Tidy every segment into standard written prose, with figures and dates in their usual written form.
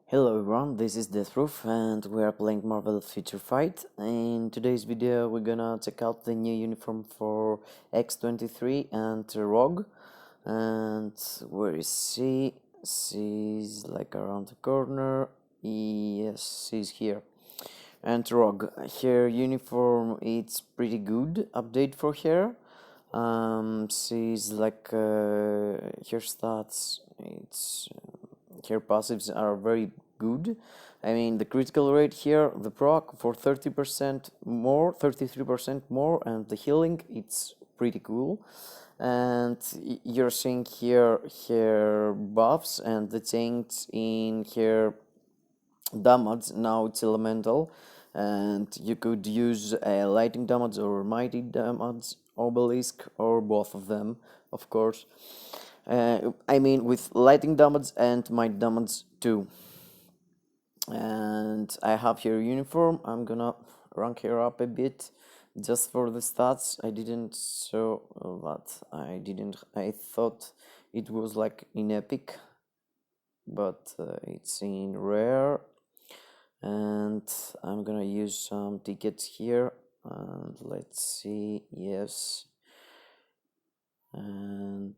Hello everyone, this is Deathroof and we are playing Marvel Future Fight. In today's video we're gonna check out the new uniform for X-23 and Rogue. And where is she? She's like around the corner. Yes, she's here. And Rogue, her uniform, it's pretty good update for her. She's like her stats, her passives are very good. I mean, the critical rate here, the proc for 30% more, 33% more, and the healing, it's pretty cool. And you're seeing here her buffs and the change in her damage. Now it's elemental, and you could use a lightning damage or mighty damage, obelisk, or both of them, of course. I mean, with lightning damage and might damage too. And I have here uniform. I'm gonna rank her up a bit just for the stats. I didn't show that. I thought it was like in epic, but it's in rare. And I'm gonna use some tickets here. And let's see. Yes. And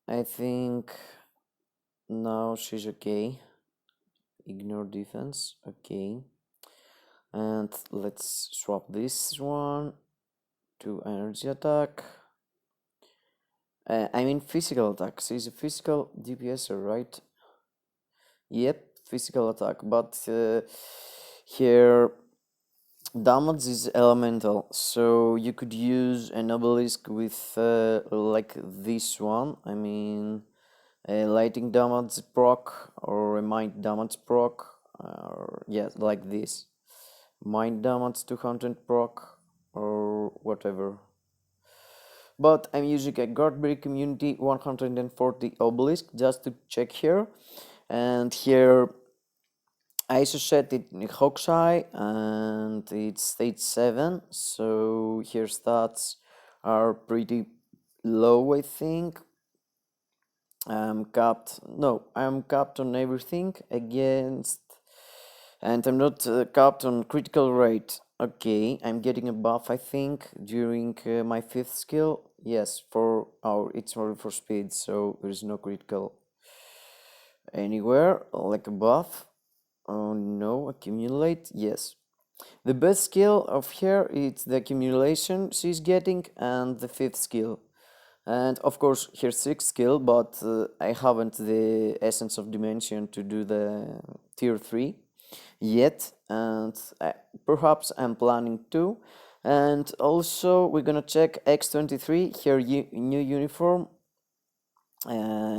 I think now she's okay. Ignore defense, okay. And let's swap this one to energy attack. I mean physical attack. She's a physical DPSer, right? Yep, physical attack, but here damage is elemental, so you could use an obelisk with like this one. I mean a lightning damage proc or a mind damage proc, or yeah, like this. Mind damage 200 proc or whatever. But I'm using a Guardberry Community 140 obelisk just to check here. And here I set it in Hokusai and it's stage 7, so here stats are pretty low, I think. I'm capped on everything against, and I'm not capped on critical rate. Okay, I'm getting a buff, I think, during my 5th skill. Yes, it's only for speed, so there's no critical anywhere, like a buff. Oh no, accumulate, yes. The best skill of her is the accumulation she's getting and the 5th skill. And of course her 6th skill, but I haven't the Essence of Dimension to do the tier 3 yet, and perhaps I'm planning to. And also we're gonna check X-23, her new uniform.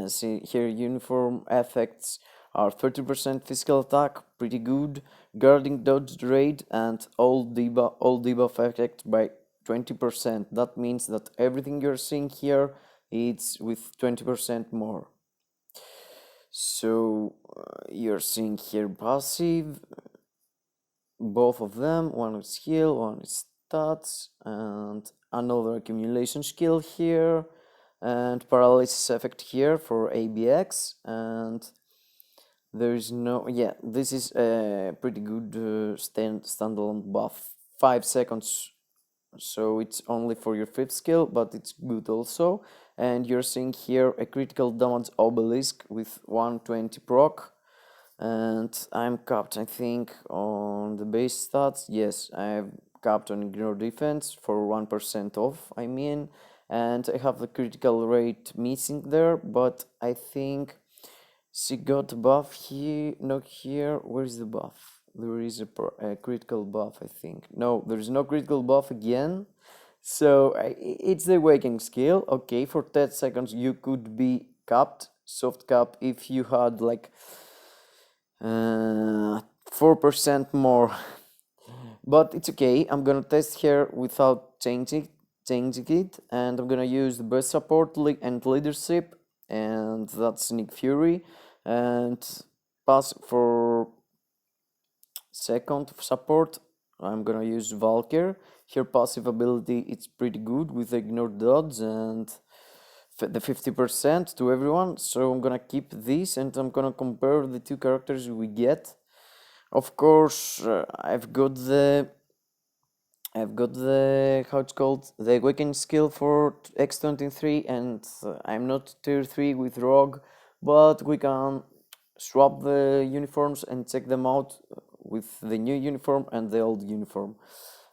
See, her uniform effects are 30% physical attack, pretty good, guarding, dodge, raid, and all debuff effect by 20%. That means that everything you're seeing here is with 20% more. So you're seeing here passive, both of them, one is heal, one is stats, and another accumulation skill here, and paralysis effect here for ABX, and there is no, yeah, this is a pretty good standalone buff, 5 seconds, so it's only for your 5th skill, but it's good also. And you're seeing here a critical damage obelisk with 120 proc, and I'm capped, I think, on the base stats. Yes, I've capped on ignore defense for 1% off, I mean, and I have the critical rate missing there, but I think she got a buff here, not here. Where's the buff? There is a critical buff, I think. No, there's no critical buff again. So it's the awakening skill. Okay, for 10 seconds you could be capped, soft cap, if you had like 4% more. But it's okay, I'm gonna test here without changing it, and I'm gonna use the best support and leadership, and that's Nick Fury, and pass for second support. I'm gonna use Valkyr. Her passive ability, it's pretty good with ignore dodge and the 50% to everyone. So I'm gonna keep this and I'm gonna compare the two characters we get. Of course, I've got the how it's called, the awakening skill for X-23, and I'm not tier 3 with Rogue, but we can swap the uniforms and check them out with the new uniform and the old uniform,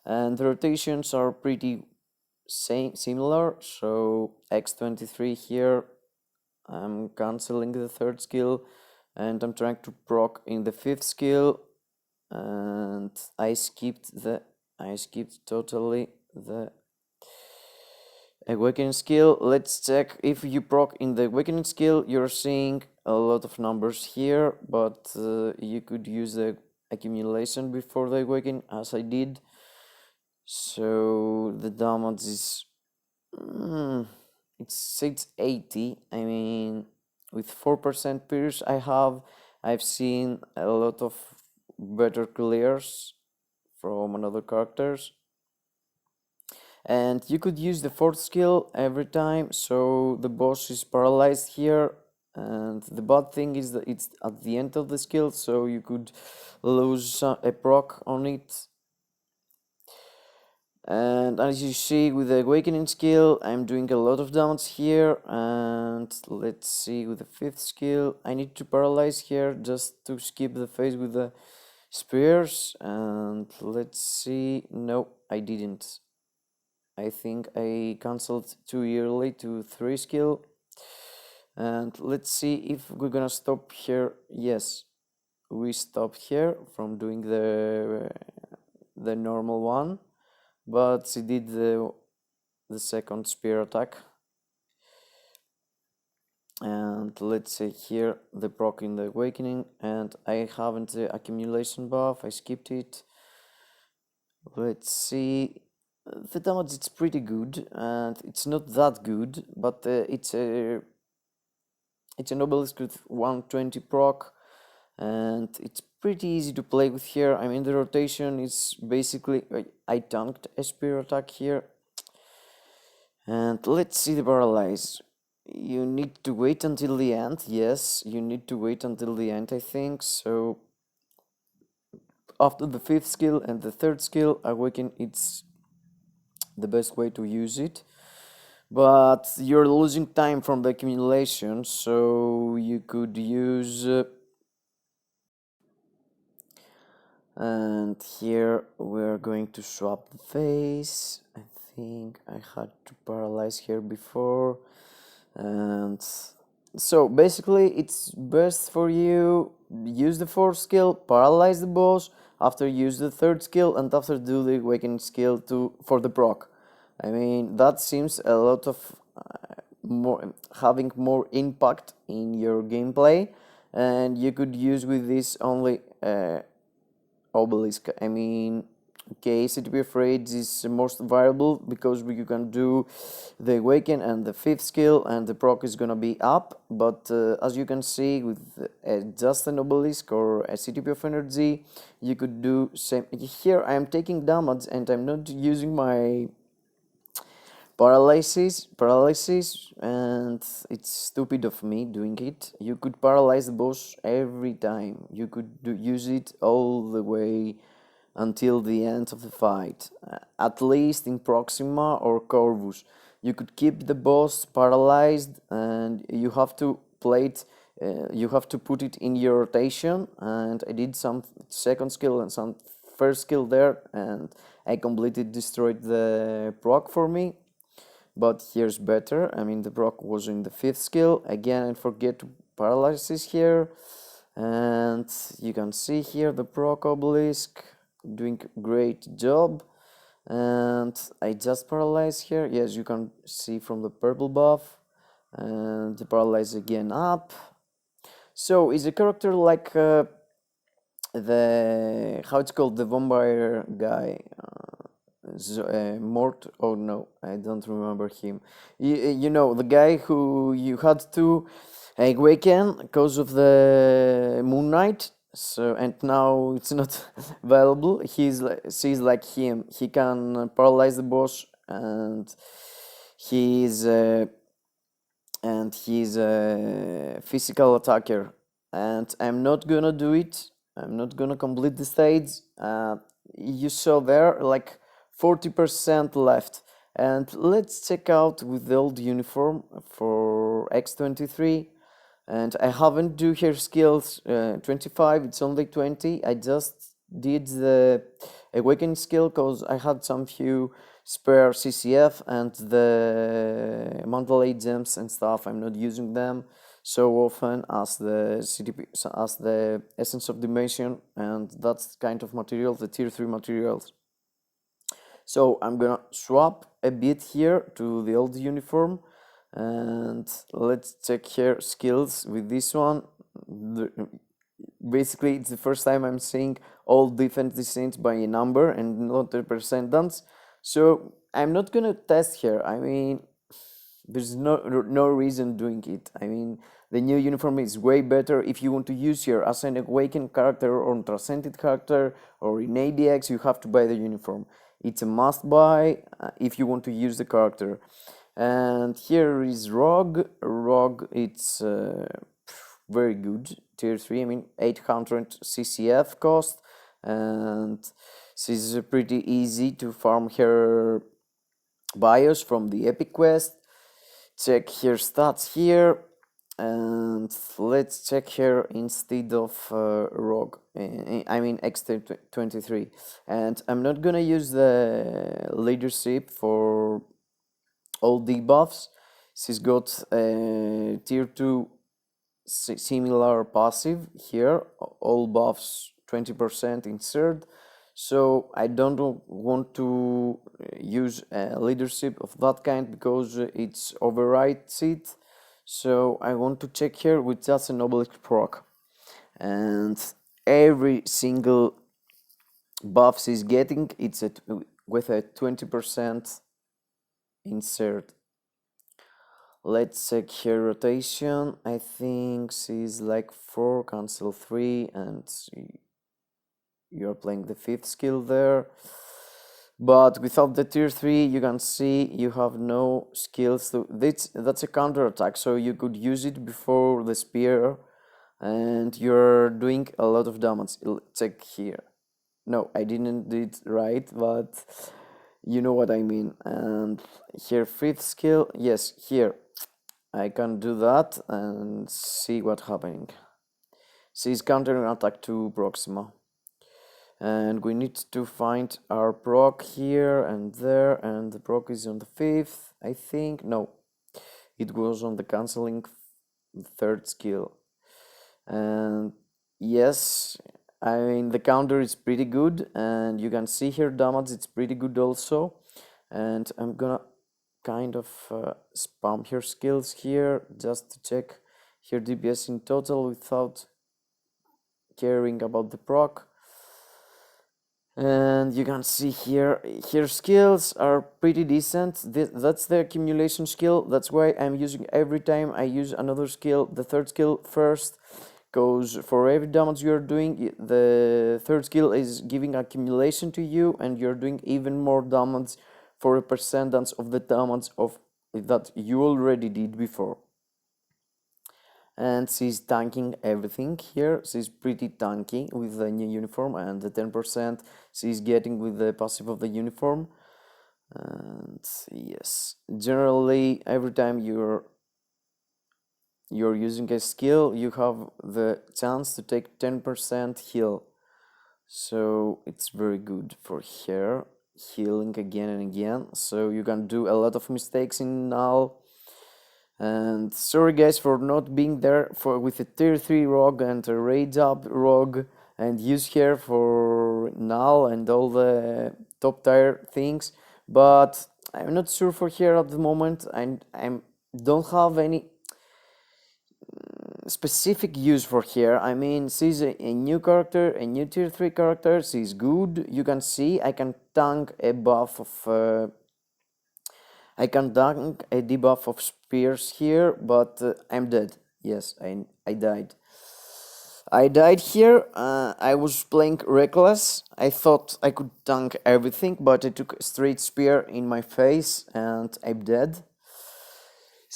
and the rotations are pretty similar. So X-23 here, I'm canceling the third skill and I'm trying to proc in the fifth skill, and I skipped totally the awakening skill. Let's check if you proc in the awakening skill. You're seeing a lot of numbers here, but you could use the accumulation before the awakening, as I did. So the damage is it's 680. I mean, with 4% pierce I've seen a lot of better clears from another characters, and you could use the fourth skill every time, so the boss is paralyzed here. And the bad thing is that it's at the end of the skill, so you could lose a proc on it. And as you see, with the awakening skill, I'm doing a lot of damage here. And let's see, with the fifth skill, I need to paralyze here just to skip the phase with the spears. And let's see, no, I didn't. I think I cancelled too early to 3 skill. And let's see if we're gonna stop here. Yes, we stopped here from doing the normal one, but he did the second spear attack. And let's say here the proc in the awakening, and I haven't the accumulation buff, I skipped it. Let's see, the damage it's pretty good, and it's not that good, but it's an obelisk with 120 proc, and it's pretty easy to play with here. I mean, the rotation is basically, I tanked a spear attack here. And let's see the paralyze. You need to wait until the end. Yes, you need to wait until the end, I think. So after the fifth skill and the third skill, awaken, it's the best way to use it. But you're losing time from the accumulation, so you could use and here we're going to swap the face. I think I had to paralyze here before, and so basically it's best for you use the fourth skill, paralyze the boss, after use the third skill, and after do the awakening skill for the proc. I mean, that seems a lot of having more impact in your gameplay, and you could use with this only obelisk. I mean, okay, CTP Afraid is most viable because you can do the awaken and the fifth skill, and the proc is gonna be up. But as you can see, with just an obelisk or a CTP of energy, you could do same. Here I am taking damage and I'm not using my paralysis, and it's stupid of me doing it. You could paralyze the boss every time. You could use it all the way until the end of the fight, at least in Proxima or Corvus. You could keep the boss paralyzed, and you have to play it. You have to put it in your rotation, and I did some second skill and some first skill there, and I completely destroyed the proc for me. But here's better. I mean, the proc was in the fifth skill. Again, I forget to paralysis here, and you can see here the proc obelisk doing great job. And I just paralyze here. Yes, you can see from the purple buff, and the paralyze again up. So is a character like the how it's called, the vampire guy, Mort. Oh no, I don't remember him. You know, the guy who you had to awaken because of the Moon Knight. So, and now it's not available. She's like him. He can paralyze the boss, and he's and he's a physical attacker, and I'm not gonna do it. I'm not gonna complete the stage. You saw there like 40% left, and let's check out with the old uniform for X-23. And I haven't do her skills 25, it's only 20. I just did the awakening skill because I had some few spare CCF and the Mandalay gems and stuff. I'm not using them so often as the CDP, as the essence of dimension, and that's kind of material, the tier 3 materials. So I'm gonna swap a bit here to the old uniform, and let's check here skills with this one. Basically, it's the first time I'm seeing all defense designs by a number and not the percentance. So I'm not gonna test here. I mean, there's no reason doing it. I mean, the new uniform is way better if you want to use here as an awakened character or transcended character or in ADX. You have to buy the uniform. It's a must buy if you want to use the character. And here is Rogue. Rogue, it's very good, tier 3. I mean, 800 CCF cost, and she's pretty easy to farm her bios from the epic quest. Check her stats here, and let's check her instead of Rogue. I mean X-23. And I'm not gonna use the leadership for all debuffs. She's got a tier 2 similar passive here, all buffs 20% insert. So I don't want to use a leadership of that kind because it's overwrites it. So I want to check here with just an obelisk proc, and every single buff she's getting, it's with a 20% insert. Let's check her rotation. I think she's like 4, cancel 3, and you're playing the 5th skill there. But without the tier 3, you can see you have no skills. That's a counter attack, so you could use it before the spear, and you're doing a lot of damage. Check here. No, I didn't do it right, but you know what I mean. And here, 5th skill. Yes, here. I can do that and see what's happening. She's countering attack to Proxima. And we need to find our proc here and there, and the proc is on the 5th, I think. No, it was on the canceling 3rd skill. And yes, I mean, the counter is pretty good, and you can see here damage, it's pretty good also. And I'm gonna kind of spam her skills here just to check her DPS in total without caring about the proc. And you can see here her skills are pretty decent. That's the accumulation skill. That's why I'm using every time I use another skill the 3rd skill first, because for every damage you're doing, the 3rd skill is giving accumulation to you, and you're doing even more damage for a percentage of the damage of that you already did before. And she's tanking everything here. She's pretty tanky with the new uniform, and the 10% she's getting with the passive of the uniform. And yes, generally every time you're using a skill, you have the chance to take 10% heal. So it's very good for her, healing again and again. So you can do a lot of mistakes in Knull. And sorry guys for not being there with a tier 3 rogue and a rage up rogue, and use her for Knull and all the top tier things, but I'm not sure for her at the moment, and I don't have any specific use for her. I mean, she's a new character, a new tier 3 character. She's good. You can see I can tank a buff of I can tank a debuff of spears here, but I'm dead. Yes, I died. I died here. I was playing reckless. I thought I could tank everything, but I took a straight spear in my face and I'm dead.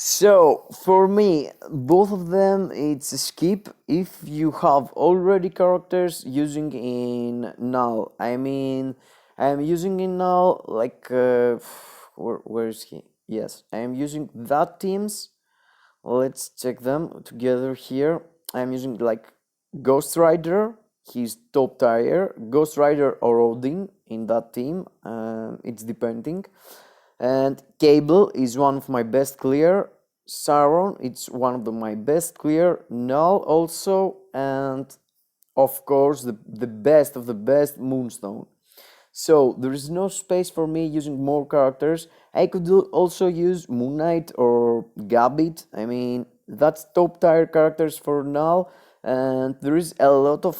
So for me, both of them it's a skip if you have already characters using in Null. I mean, I am using in Null like where is he? Yes, I am using that teams. Let's check them together here. I am using like Ghost Rider. He's top tier. Ghost Rider or Odin in that team. It's depending. And Cable is one of my best clear. Sauron, it's one of my best clear. Null also, and of course the best of the best, Moonstone. So there is no space for me using more characters. I could also use Moon Knight or Gambit. I mean, that's top tier characters for now. And there is a lot of,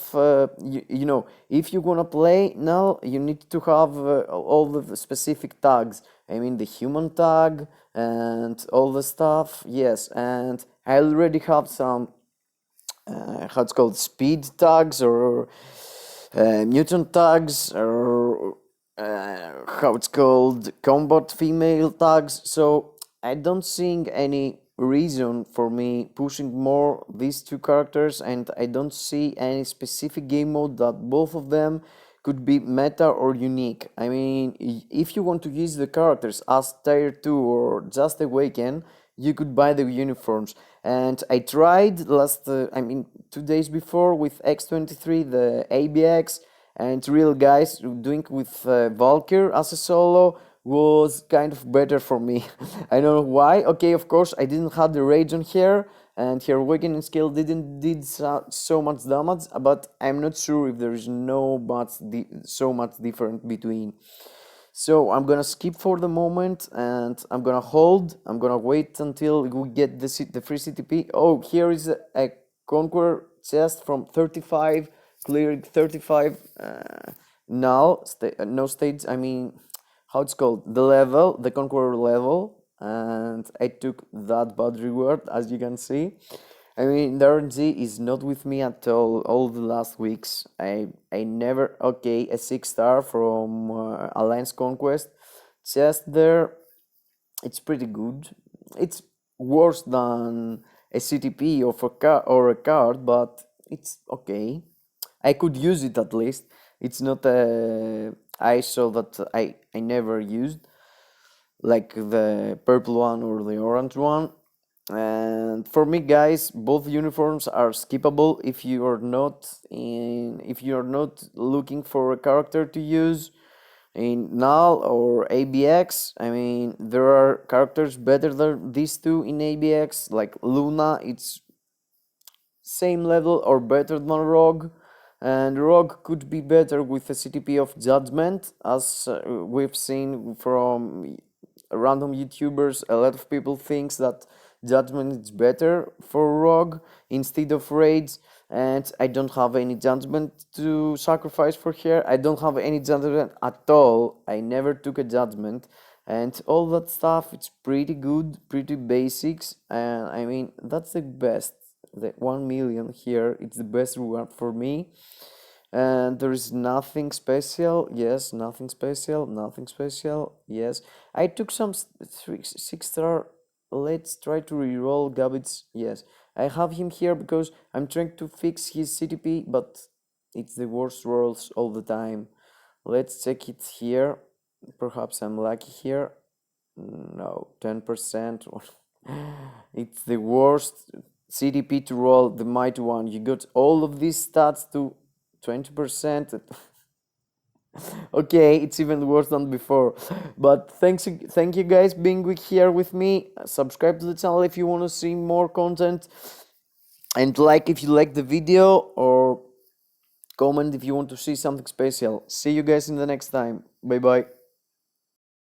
you know, if you wanna play now, you need to have all the specific tags. I mean, the human tag and all the stuff. Yes, and I already have some how it's called, speed tags or mutant tags or how it's called, combat female tags. So I don't see any reason for me pushing more these two characters, and I don't see any specific game mode that both of them could be meta or unique. I mean, if you want to use the characters as tier 2 or just awaken, you could buy the uniforms. And I tried last, I mean, 2 days before with X-23, the ABX, and real guys doing with Valkyr as a solo was kind of better for me. I don't know why. Okay, of course, I didn't have the rage on here, and her awakening skill did so much damage, but I'm not sure if there is so much different between. So I'm gonna skip for the moment, and I'm gonna hold. I'm gonna wait until we get the free CTP. Oh, here is a Conqueror chest from 35, clearing 35. Now, no stage. I mean, how it's called? The level, the Conqueror level, and I took that bad reward, as you can see. I mean, the RNG is not with me at all the last weeks. I never, okay, a 6-star from Alliance Conquest. Just there, it's pretty good. It's worse than a CTP or a card, but it's okay. I could use it at least. It's not a ISO that I never used, like the purple one or the orange one. And for me, guys, both uniforms are skippable if you are not looking for a character to use in Null or ABX. I mean, there are characters better than these two in ABX, like Luna. It's same level or better than Rogue, and Rogue could be better with a CTP of Judgment, as we've seen from random YouTubers. A lot of people thinks that Judgment is better for Rogue instead of Raids, and I don't have any Judgment to sacrifice for her. I don't have any Judgment at all. I never took a Judgment, and all that stuff, it's pretty good, pretty basics, and I mean, that's the best. The 1 million here, it's the best reward for me, and there is nothing special. Yes, nothing special, nothing special. Yes, I took some 6-star. Let's try to reroll Gabbits. Yes, I have him here because I'm trying to fix his CTP, but it's the worst rolls all the time. Let's check it here. Perhaps I'm lucky here. No, 10%. It's the worst CDP to roll, the mighty one. You got all of these stats to 20%. Okay, it's even worse than before. But thank you guys being here with me. Subscribe to the channel if you want to see more content, and like if you like the video, or comment if you want to see something special. See you guys in the next time. Bye bye.